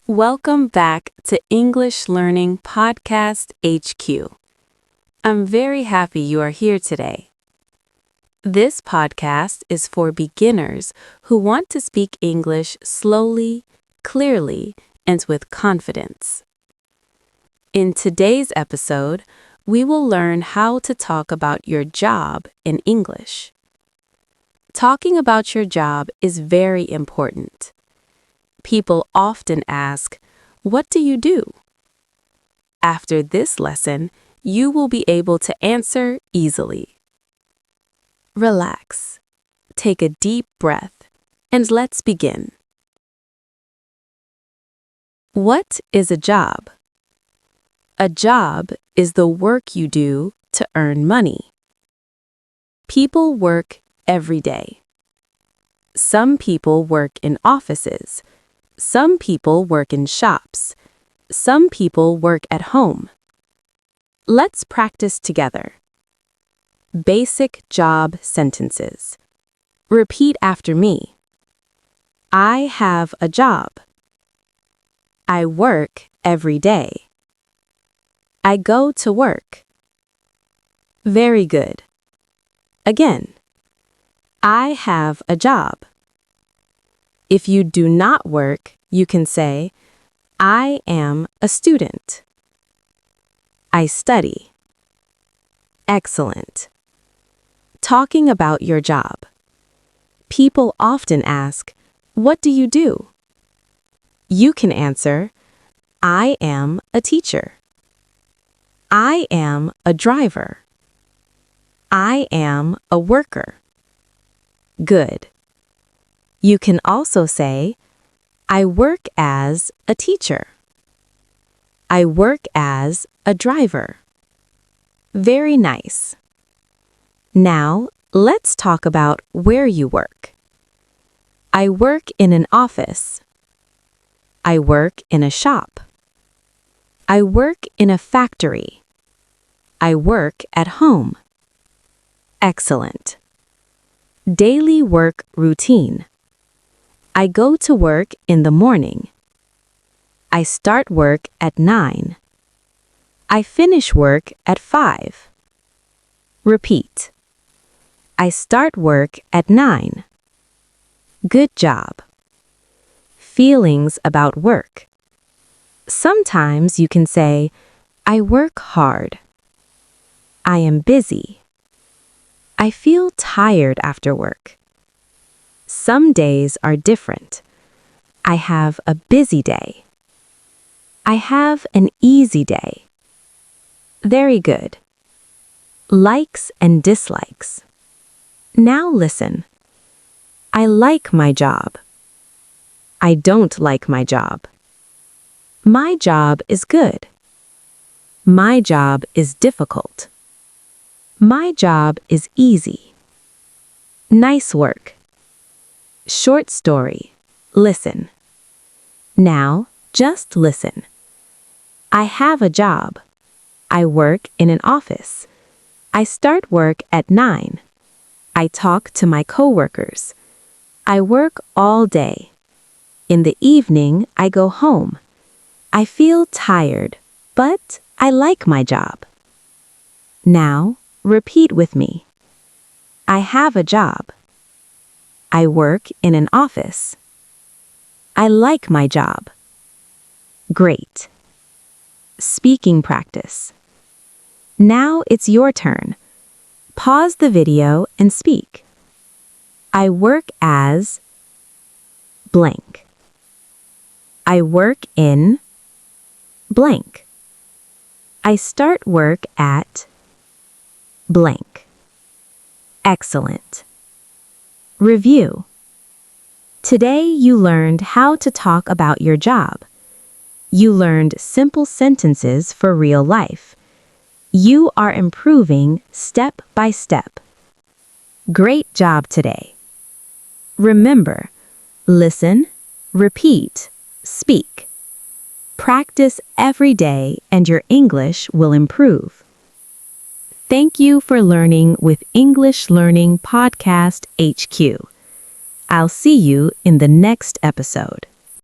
Welcome back to English Learning Podcast HQ. I'm very happy you are here today. This podcast is for beginners who want to speak English slowly, clearly, and with confidence. In today's episode, we will learn how to talk about your job in English. Talking about your job is very important. People often ask, "What do you do?" After this lesson, you will be able to answer easily. Relax, take a deep breath, and let's begin. What is a job? A job is the work you do to earn money. People work every day. Some people work in offices. Some people work in shops. Some people work at home. Let's practice together. Basic job sentences. Repeat after me. I have a job. I work every day. I go to work. Very good. Again. I have a job. If you do not work, you can say, I am a student. I study. Excellent. Talking about your job. People often ask, "What do you do?" You can answer, I am a teacher. I am a driver. I am a worker. Good. You can also say, I work as a teacher. I work as a driver. Very nice. Now, let's talk about where you work. I work in an office. I work in a shop. I work in a factory. I work at home. Excellent. Daily work routine. I go to work in the morning. I start work at 9. I finish work at 5. Repeat. I start work at 9. Good job. Feelings about work. Sometimes you can say, I work hard. I am busy. I feel tired after work. Some days are different. I have a busy day. I have an easy day. Very good. Likes and dislikes. Now listen. I like my job. I don't like my job. My job is good. My job is difficult. My job is easy. Nice work. Short story. Listen. Now, just listen. I have a job. I work in an office. I start work at 9. I talk to my coworkers. I work all day. In the evening, I go home. I feel tired, but I like my job. Now, repeat with me. I have a job. I work in an office. I like my job. Great. Speaking practice. Now it's your turn. Pause the video and speak. I work as blank. I work in blank. I start work at blank. Excellent. Review. Today you learned how to talk about your job. You learned simple sentences for real life. You are improving step by step. Great job today. Remember, listen, repeat, speak. Practice every day and your English will improve. Thank you for learning with English Learning Podcast HQ. I'll see you in the next episode.